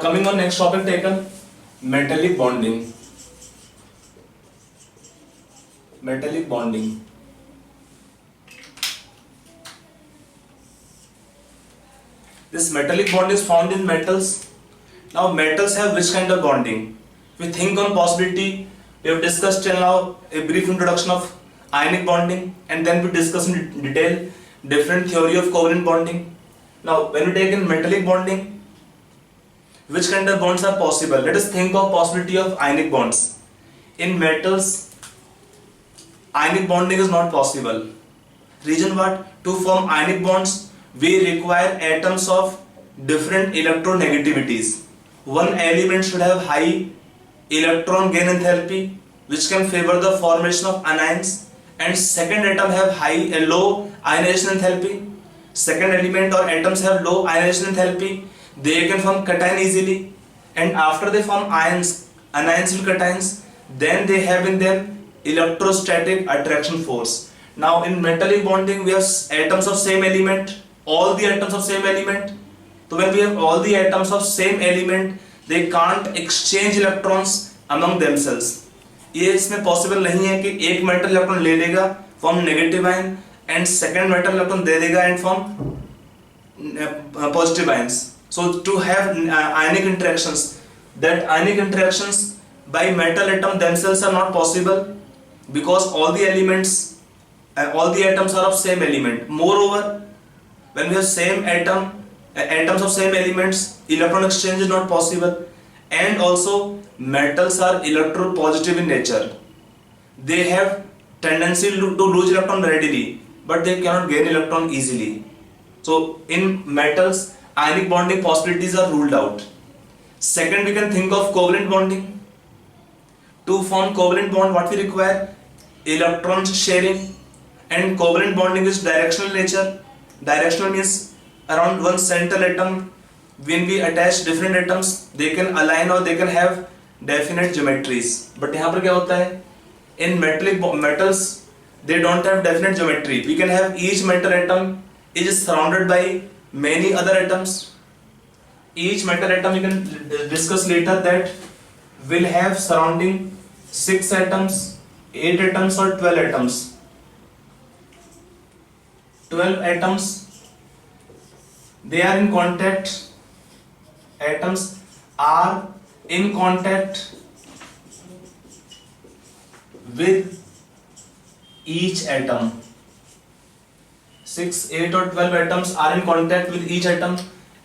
Coming on next topic taken, metallic bonding. Metallic bonding. This metallic bond is found in metals. Now metals have which kind of bonding? If we think on possibility, we have discussed till now a brief introduction of ionic bonding, and then we discuss in detail different theory of covalent bonding. Now when we take in metallic bonding, which kind of bonds are possible? Let us think of possibility of ionic bonds. In metals, ionic bonding is not possible. Reason what? To form ionic bonds, we require atoms of different electronegativities. One element should have high electron gain enthalpy, which can favor the formation of anions, and second atom have low ionization enthalpy. Second element or atoms have low ionization enthalpy. They can form cation easily, and after they form anions with cations, then they have in them electrostatic attraction force. Now in metallic bonding, we have atoms of same element, all the atoms of same element. So when we have all the atoms of same element, they can't exchange electrons among themselves. ये इसमें possible नहीं है कि एक metal electron ले लेगा form negative ion and second metal electron दे देगा and form positive ions. So to have ionic interactions, that ionic interactions by metal atom themselves are not possible because all the elements, all the atoms are of same element. Moreover, when we have same atoms of same elements, electron exchange is not possible. And also metals are electropositive in nature. They have tendency to lose electron readily, but they cannot gain electron easily. So in metals, ionic bonding possibilities are ruled out. Second, we can think of covalent bonding. To form covalent bond, what we require? Electron sharing, and covalent bonding is directional nature. Directional means around one central atom, when we attach different atoms, they can align or they can have definite geometries. But यहाँ पर क्या होता है? In metals, they don't have definite geometry. We can have each metal atom is surrounded by many other atoms. Each metal atom, you can discuss later, that will have surrounding 6 atoms, 8 atoms or 12 atoms. 12 atoms, they are in contact. Atoms are in contact with each atom. 6, 8 or 12 atoms are in contact with each atom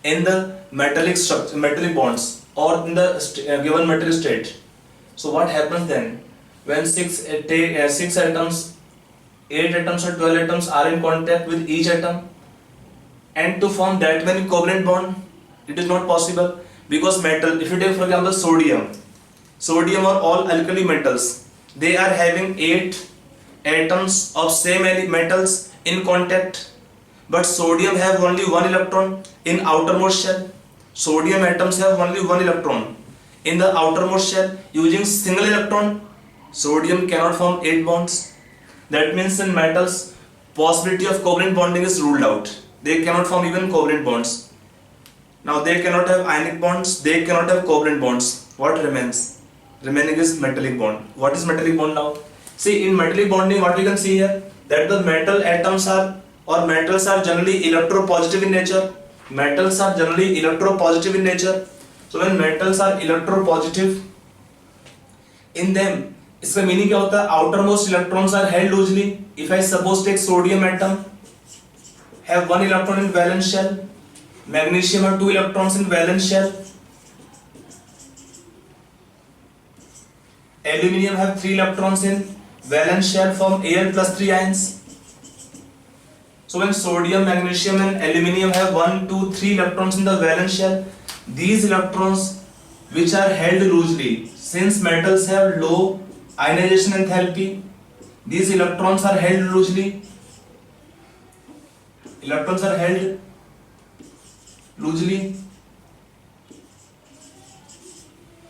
in the metallic structure, metallic bonds, or in the given metallic state. So what happens then when 6 atoms, 8 atoms or 12 atoms are in contact with each atom? And to form that many covalent bond, it is not possible, because metal, if you take for example sodium or all alkali metals, they are having 8 atoms of same metals in contact, but sodium have only 1 electron in outermost shell. Sodium atoms have only 1 electron in the outermost shell. Using single electron, sodium cannot form 8 bonds. That means in metals, possibility of covalent bonding is ruled out. They cannot form even covalent bonds. Now they cannot have ionic bonds, they cannot have covalent bonds. What remains? Remaining is metallic bond. What is metallic bond now? See, in metallic bonding, what we can see here, that the metal atoms are, or metals are generally electropositive in nature. Metals are generally electropositive in nature. So when metals are electropositive, in them, इसका meaning क्या होता है? Outermost electrons are held loosely. If I suppose take sodium atom, have 1 electron in valence shell, magnesium have 2 electrons in valence shell, aluminium have 3 electrons in valence shell, form Al plus 3 ions. So when sodium, magnesium and aluminium have 1, 2, 3 electrons in the valence shell, these electrons which are held loosely, since metals have low ionization enthalpy, these electrons are held loosely. Electrons are held loosely.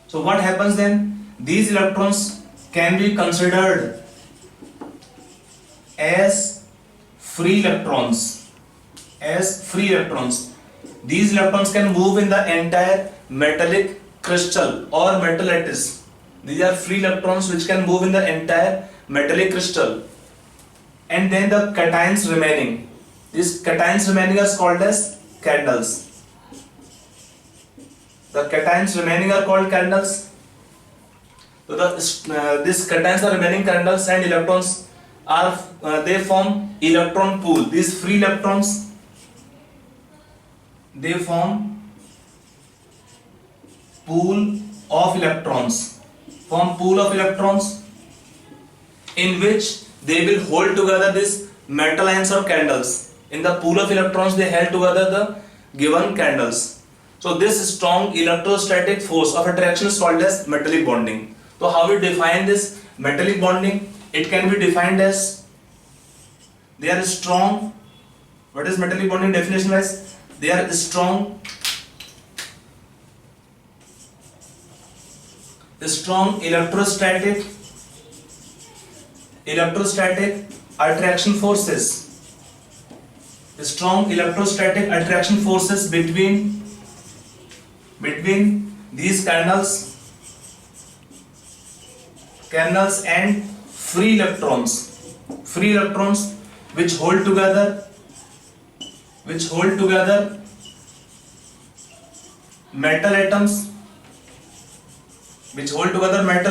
So what happens then? These electrons can be considered as free electrons. These electrons can move in the entire metallic crystal or metal lattice. These are free electrons which can move in the entire metallic crystal. And then the cations remaining. These cations remaining are called as candles. The cations remaining are called candles. So these cations are remaining candles, and electrons are they form electron pool. These free electrons, they form pool of electrons. Form pool of electrons in which they will hold together these metal ions or candles. In the pool of electrons, they held together the given candles. So this strong electrostatic force of attraction is called as metallic bonding. So how we define this metallic bonding? It can be defined as they are strong. What is metallic bonding definition wise? They are strong electrostatic attraction forces. Strong electrostatic attraction forces between these candles and free electrons which hold together metal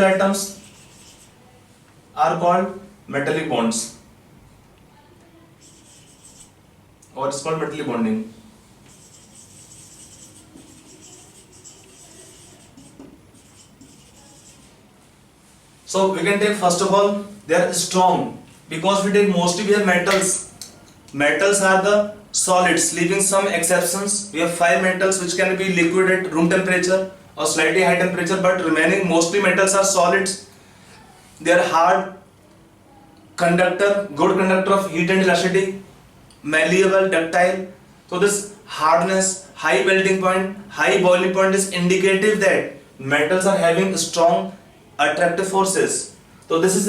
atoms are called metallic bonds, or it's called metallic bonding. So we can take, first of all, they are strong because we take mostly we have metals. Metals are the solids, leaving some exceptions. We have 5 metals which can be liquid at room temperature or slightly high temperature, but remaining mostly metals are solids. They are hard conductor, good conductor of heat and elasticity, malleable, ductile. So this hardness, high melting point, high boiling point is indicative that metals are having strong attractive forces. So this is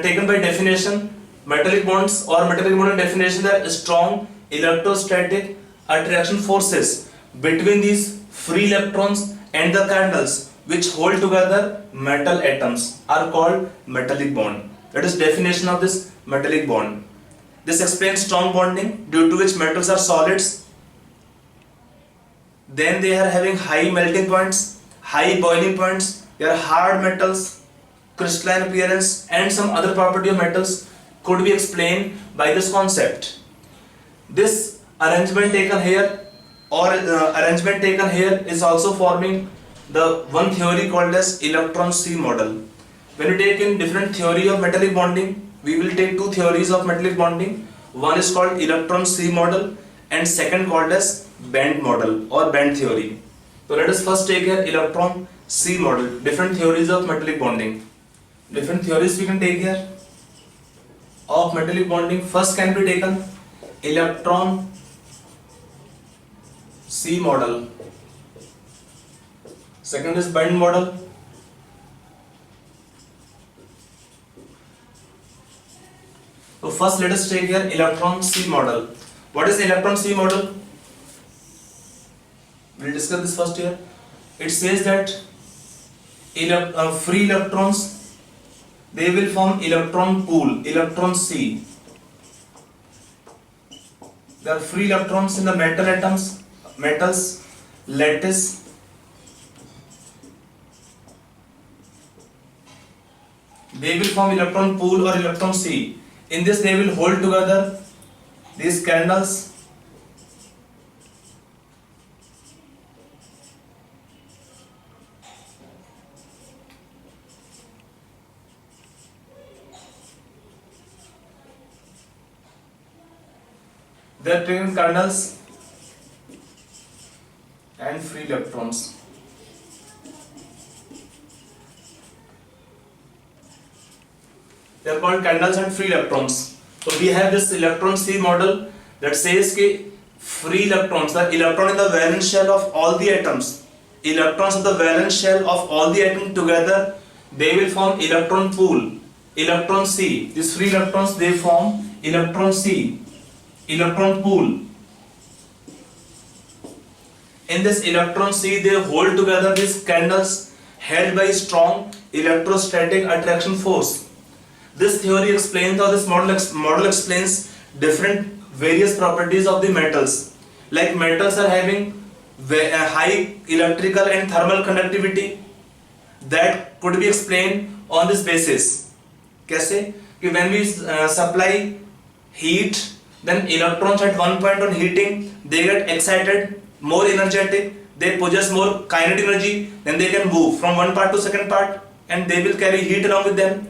taken by definition. Metallic bonds or metallic bonding definition are strong electrostatic attraction forces between these free electrons and the candles which hold together metal atoms are called metallic bond. That is definition of this metallic bond. This explains strong bonding due to which metals are solids. Then they are having high melting points, high boiling points. They are hard metals, crystalline appearance, and some other property of metals could be explained by this concept. This arrangement taken here is also forming the one theory called as electron C model. When you take in different theory of metallic bonding, we will take 2 theories of metallic bonding. One is called electron C model and second called as band model or band theory. So let us first take here electron C model, different theories of metallic bonding. Different theories we can take here of metallic bonding. First can be taken electron C model. Second is band model. So first let us take here electron C model. What is electron C model? We will discuss this first here. It says that free electrons, they will form electron pool, electron C. There are free electrons in the metals, lattice. They will form electron pool or electron C. In this they will hold together these candles They are taking candles and free electrons. They are called candles and free electrons. So we have this electron C model that says that free electrons, the electron in the valence shell of all the atoms, electrons of the valence shell of all the atoms together, they will form electron pool, electron C. These free electrons, they form electron C, electron pool. In this electron C, they hold together these candles held by strong electrostatic attraction force. This theory explains, or this model explains different various properties of the metals. Like metals are having high electrical and thermal conductivity, that could be explained on this basis. कैसे? कि when we supply heat, then electrons at one point on heating, they get excited, more energetic, they possess more kinetic energy, then they can move from one part to second part, and they will carry heat along with them.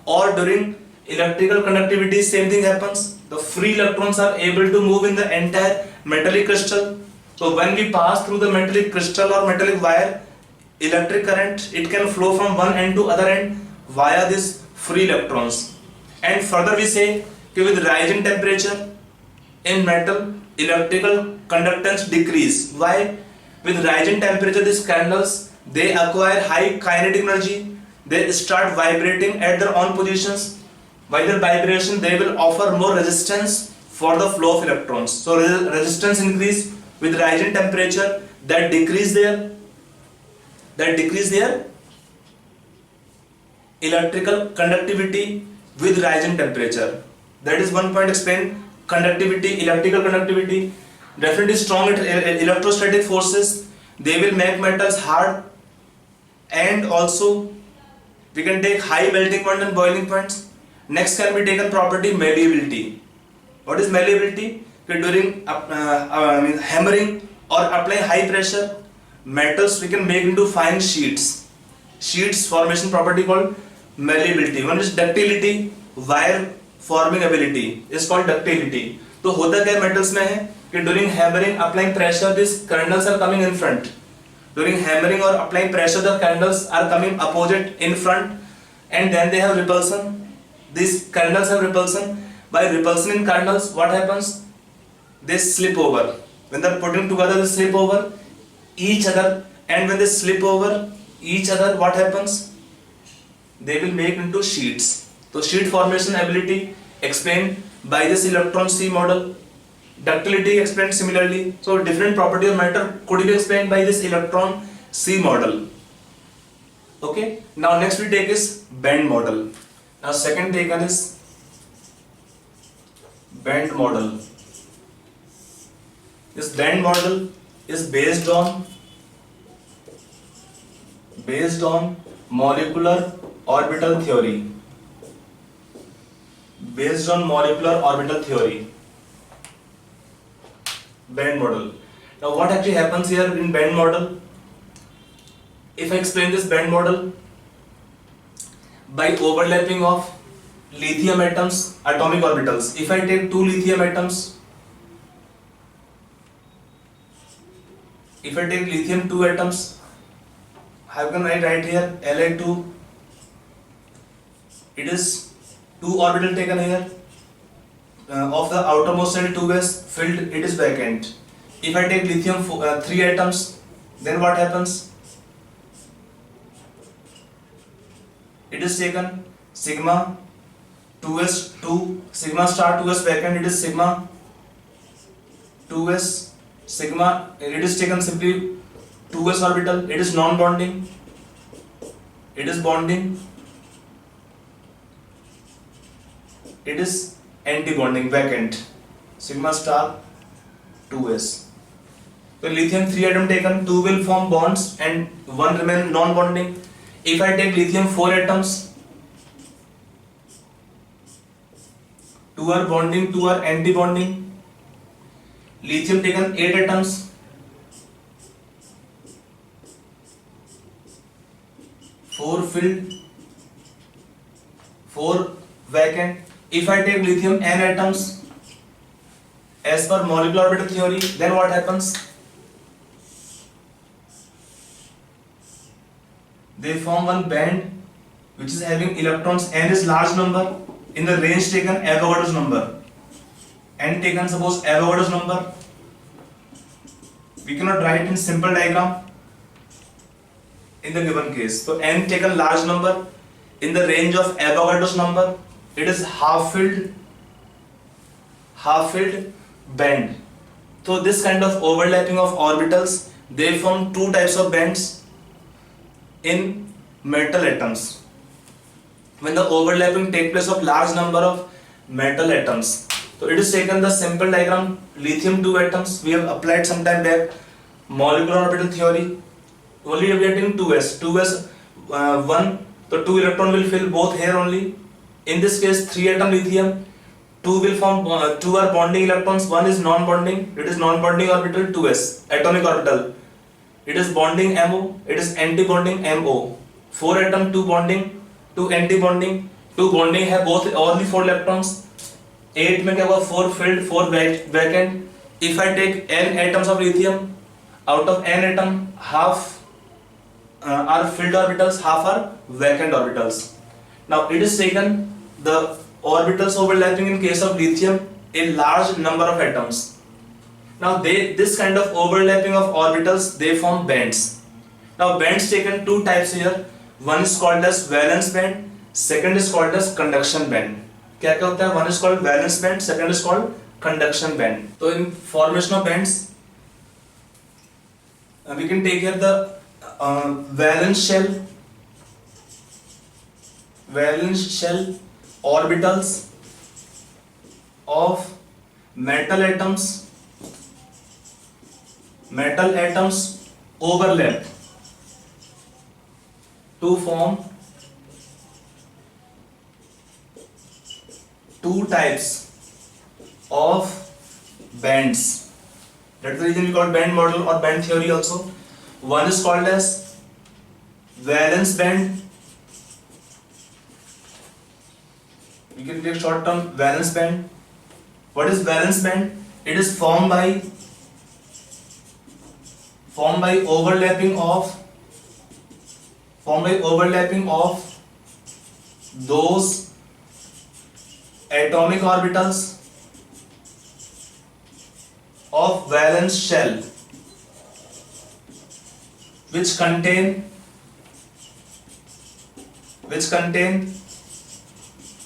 Or during electrical conductivity, same thing happens. The free electrons are able to move in the entire metallic crystal. So when we pass through the metallic crystal or metallic wire, electric current, it can flow from one end to other end via these free electrons. And further we say that with rising temperature in metal, electrical conductance decrease. Why? With rising temperature, these candles, they acquire high kinetic energy, they start vibrating at their own positions. By their vibration, they will offer more resistance for the flow of electrons. So resistance increase with rising temperature, that decrease their electrical conductivity with rising temperature. That is one point explained. Conductivity, electrical conductivity, definitely strong electrostatic forces, they will make metals hard, and also we can take high melting point and boiling points. Next can be taken property malleability. What is malleability? During hammering or applying high pressure, metals we can make into fine sheets. Sheets formation property called malleability. One is ductility, wire forming ability is called ductility. तो होता क्या metals में है कि during hammering applying pressure these candles are coming in front. During hammering or applying pressure the candles are coming opposite in front, and then they have repulsion. These candles have repulsion. By repulsion in candles, what happens? They slip over. When they are putting together, they slip over each other, and when they slip over each other, what happens? They will make into sheets. So sheet formation ability explained by this electron C model. Ductility explained similarly. So different property of matter could be explained by this electron C model. Okay. Now next we take is band model. Now second taken is band model. This band model is based on molecular orbital theory. Based on molecular orbital theory. Band model. Now what actually happens here in band model? If I explain this band model, by overlapping of lithium atoms, atomic orbitals. If I take two lithium atoms, if I take lithium 2 atoms, how can I write here Li2? It is 2 orbital taken here. Of the outermost shell 2s filled, it is vacant. If I take lithium 3 atoms, then what happens? It is taken sigma 2s 2 sigma star 2s vacant. It is sigma 2s sigma. It is taken simply 2s orbital. It is non-bonding. It is bonding. It is anti-bonding, vacant. Sigma star 2s. So lithium 3 atom taken, 2 will form bonds and 1 remain non-bonding. If I take lithium 4 atoms, 2 are bonding, 2 are anti-bonding. Lithium taken 8 atoms, 4 filled, 4 vacant. If I take lithium n atoms, as per molecular orbital theory, then what happens? They form one band which is having electrons, n is large number, in the range taken Avogadro's number. N taken suppose Avogadro's number. We cannot write in simple diagram in the given case. So n taken large number in the range of Avogadro's number. It is half filled band. So this kind of overlapping of orbitals they form two types of bands in metal atoms. When the overlapping take place of large number of metal atoms. So it is taken the simple diagram, lithium 2 atoms, we have applied some time back, molecular orbital theory. Only we are getting 2s 1, so 2 electron will fill both here only. In this case 3 atom lithium, 2 will form 2 are bonding electrons, 1 is non-bonding, it is non-bonding orbital 2s, atomic orbital. It is bonding MO, it is anti-bonding MO. 4 atom 2 bonding, 2 anti-bonding, 2 bonding have both only 4 electrons. 8 में क्या हुआ 4 filled 4 vacant. If I take n atoms of lithium, out of n atom half are filled orbitals, half are vacant orbitals. Now it is taken the orbitals overlapping in case of lithium a large number of atoms. Now this kind of overlapping of orbitals they form bands. Now bands taken two types here. One is called as valence band, second is called as conduction band. क्या क्या होता है? One is called valence band, second is called conduction band. So in formation of bands, we can take here the valence shell orbitals of metal atoms overlap to form two types of bands. That's the reason we call band model or band theory also. One is called as valence band. We can take short term valence band. What is valence band? It is formed by overlapping of those atomic orbitals of valence shell which contain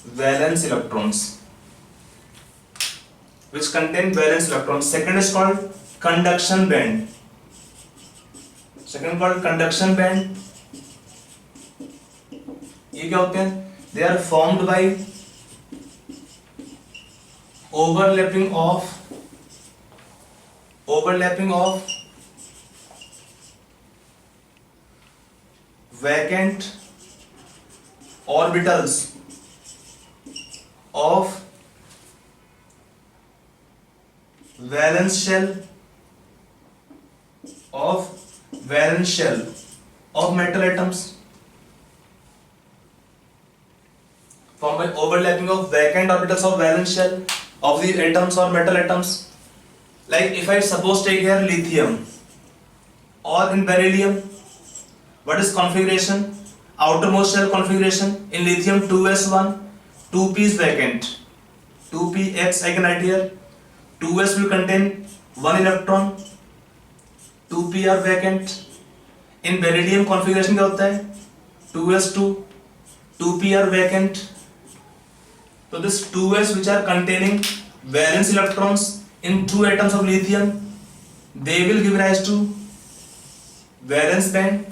valence electrons. Second is called conduction band. ये क्या होते हैं? They are formed by overlapping of vacant orbitals of valence shell of metal atoms, formed by overlapping of vacant orbitals of valence shell of the atoms or metal atoms. Like if I suppose take here lithium or in beryllium, what is configuration? Outermost shell configuration in lithium 2s1, 2p is vacant, 2px I can write here, 2s will contain 1 electron, 2p are vacant. In beryllium configuration क्या होता है? 2s2, 2p are vacant. So this 2s which are containing valence electrons in 2 atoms of lithium, they will give rise to valence band.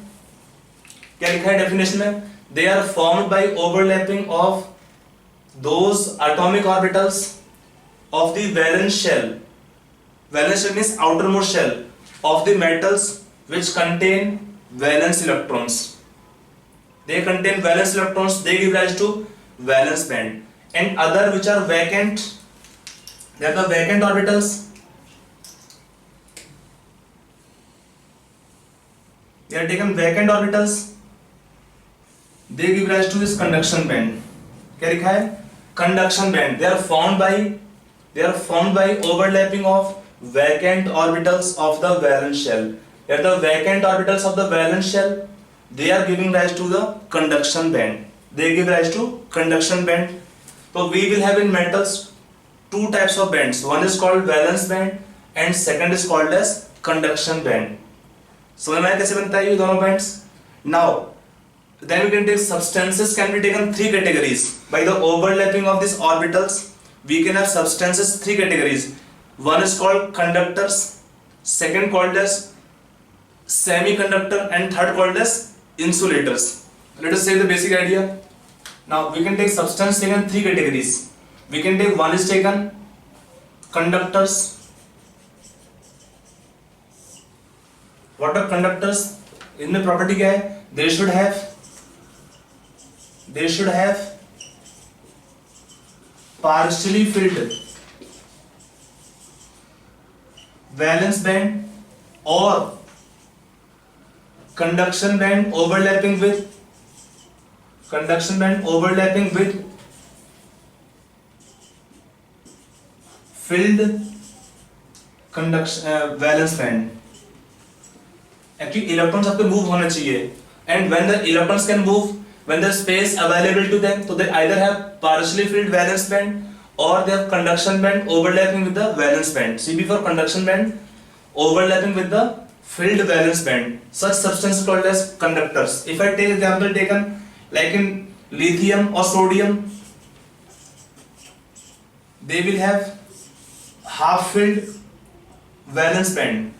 क्या लिखा है definition में? They are formed by overlapping of those atomic orbitals of the valence shell. Valence shell means outermost shell of the metals which contain valence electrons. They contain valence electrons, they give rise to valence band. And other which are vacant, they are the vacant orbitals. They are taken vacant orbitals, they give rise to this conduction band. क्या लिखा है? Conduction band. They are formed by overlapping of vacant orbitals of the valence shell. They are the vacant orbitals of the valence shell. They are giving rise to the conduction band. They give rise to conduction band. So we will have in metals two types of bands. One is called valence band and second is called as conduction band. समझ में कैसे बनता है ये दोनों bands? Now then we can take substances can be taken three categories. By the overlapping of these orbitals, we can have substances three categories. One is called conductors, second called as semiconductor, and third called as insulators. Let us say the basic idea. Now we can take substance taken three categories. We can take, one is taken conductors. What are conductors? इनमें property क्या है? They should have partially filled valence band or conduction band overlapping with filled valence band. Actually electrons have to move होना चाहिए, and when the electrons can move, when the space available to them, so they either have partially filled valence band or they have conduction band overlapping with the valence band. See, before conduction band overlapping with the filled valence band, such substances called as conductors. If I take example taken like in lithium or sodium, they will have half filled valence band.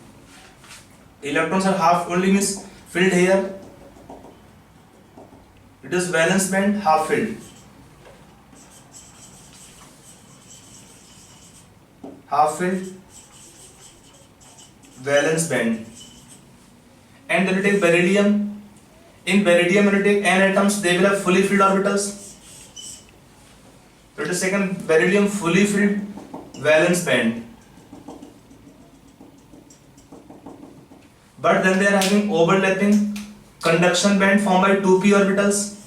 Electrons are half only, means filled here. It is valence band half filled. Half filled valence band. And then we take beryllium. In beryllium, when we take n atoms, they will have fully filled orbitals. Let us take beryllium fully filled valence band. But then they are having overlapping conduction band formed by 2p orbitals.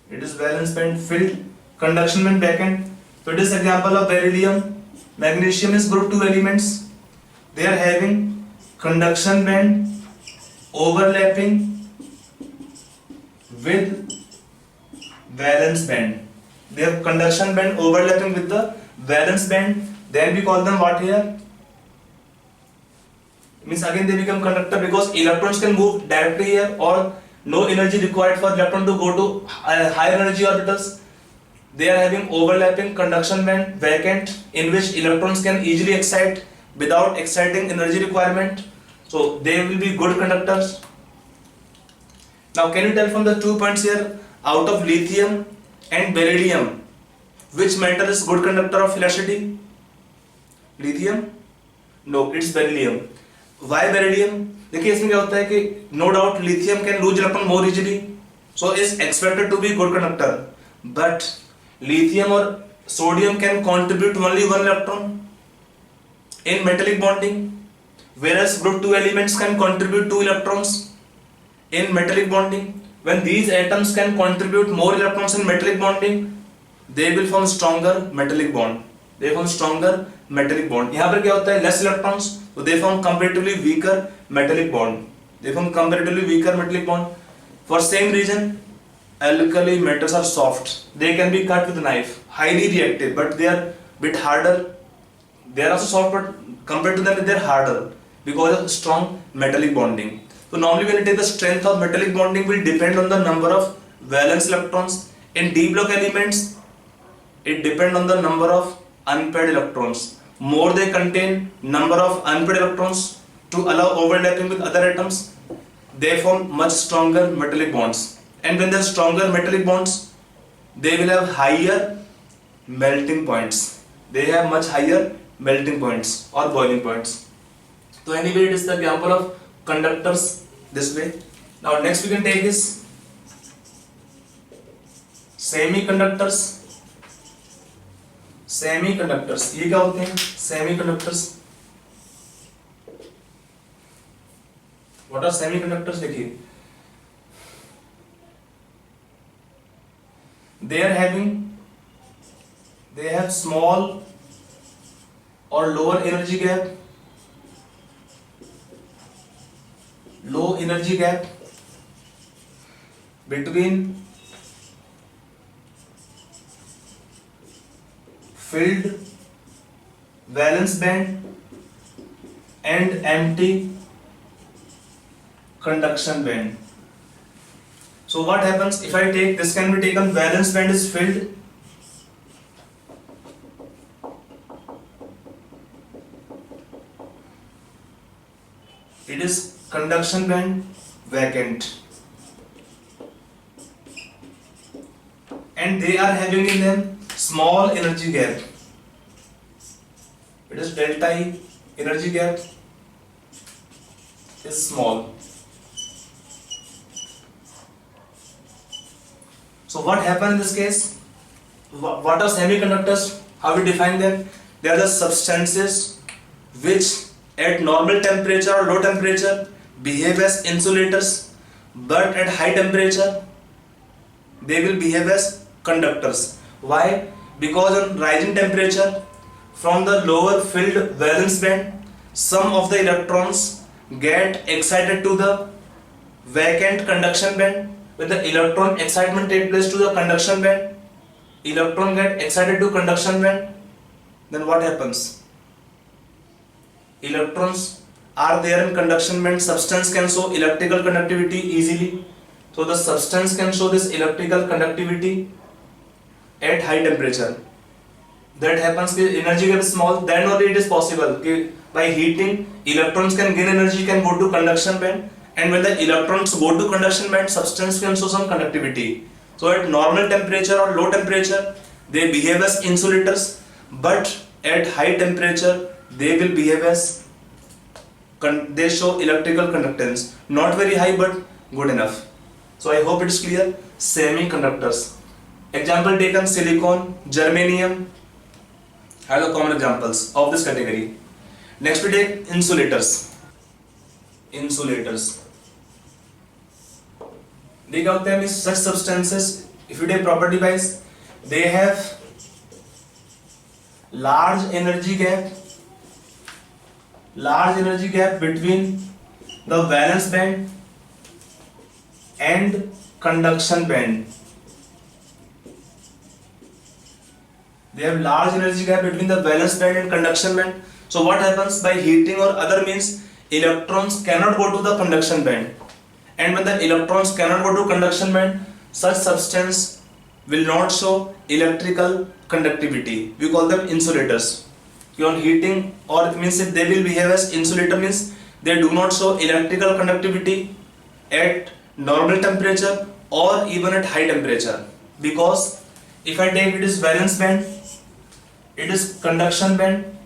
It is valence band filled, conduction band vacant. So it is example of beryllium. Magnesium is group 2 elements. They are having conduction band overlapping with valence band. They have conduction band overlapping with the valence band. Then we call them what here? Means again they become conductor because electrons can move directly here, or no energy required for electron to go to higher energy orbitals. They are having overlapping conduction band vacant, in which electrons can easily excite without exciting energy requirement. So they will be good conductors. Now can you tell from the 2 points here, out of lithium and beryllium, which metal is good conductor of electricity? Lithium? No, it's beryllium. Why beryllium? देखिए इसमें क्या होता है कि no doubt lithium can lose electron more easily, so is expected to be good conductor. But lithium or sodium can contribute only one electron in metallic bonding, whereas group 2 elements can contribute 2 electrons in metallic bonding. When these atoms can contribute more electrons in metallic bonding, they will form stronger metallic bond. They form stronger metallic bond. यहाँ पर क्या होता है? Less electrons, so they form comparatively weaker metallic bond. They form comparatively weaker metallic bond. For same reason, alkali metals are soft. They can be cut with a knife. Highly reactive, but they are bit harder. They are also soft, but compared to them, they are harder because of strong metallic bonding. So normally when you take the strength of metallic bonding will depend on the number of valence electrons. In d block elements, it depends on the number of unpaired electrons. More they contain number of unpaired electrons to allow overlapping with other atoms, they form much stronger metallic bonds. And when they have stronger metallic bonds, they will have higher melting points. They have much higher melting points or boiling points. So anyway, it is the example of conductors this way. Now next we can take is semiconductors. Semiconductors, ये क्या होते हैं? Semiconductors. What are semiconductors? देखिए, they have small or lower energy gap, low energy gap between filled valence band and empty conduction band. So what happens if I take this? Can be taken valence band is filled, It is conduction band vacant, and they are having in them small energy gap. It is delta E, energy gap is small. So what happens in this case? What are semiconductors? How we define them? They are the substances which at normal temperature or low temperature behave as insulators, but at high temperature they will behave as conductors. Why? Because on rising temperature, from the lower filled valence band, some of the electrons get excited to the vacant conduction band. When the electron excitement takes place to the conduction band, electron get excited to conduction band, then what happens? Electrons are there in conduction band. Substance can show electrical conductivity easily. So the substance can show this electrical conductivity at high temperature. That happens when energy gap is small, then only it is possible. Okay? By heating, electrons can gain energy, can go to conduction band, and when the electrons go to conduction band, substance can show some conductivity. So at normal temperature or low temperature, they behave as insulators, but at high temperature, they will behave as they show electrical conductance. Not very high, but good enough. So I hope it is clear. Semiconductors. Example taken: silicon, germanium are the common examples of this category. Next we take insulators. Insulators. They count them is such substances. If you take property wise, they have large energy gap between the valence band and conduction band. They have large energy gap between the valence band and conduction band. So what happens? By heating or other means, electrons cannot go to the conduction band, and when the electrons cannot go to conduction band, such substance will not show electrical conductivity. We call them insulators. On heating, or it means if they will behave as insulator, means they do not show electrical conductivity at normal temperature or even at high temperature. Because if I take it is valence band, it is conduction band,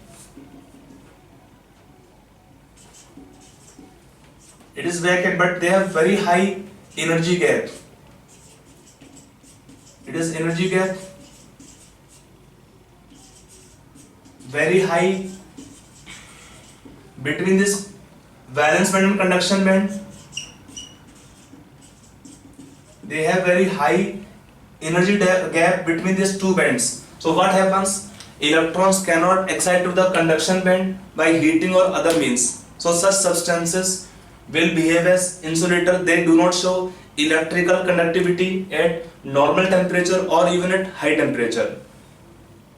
it is vacant, but they have very high energy gap. It is energy gap very high between this valence band and conduction band. They have very high energy gap between these two bands. So what happens? Electrons cannot excite to the conduction band by heating or other means. So such substances will behave as insulator. They do not show electrical conductivity at normal temperature or even at high temperature.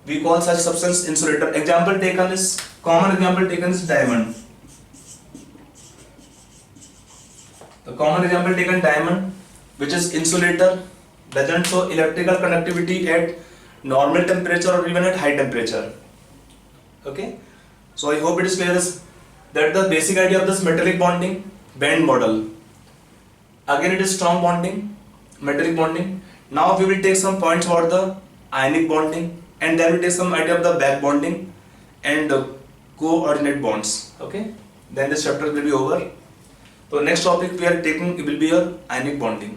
We call such substance insulator. Example taken is, common example taken is diamond. The common example taken, diamond, which is insulator, doesn't show electrical conductivity at normal temperature or even at high temperature. Okay, so I hope it is clear that the basic idea of this metallic bonding band model. Again, it is strong bonding, metallic bonding. Now we will take some points about the ionic bonding, and then we take some idea of the back bonding and the coordinate bonds. Okay, then this chapter will be over. So next topic we are taking will be your ionic bonding.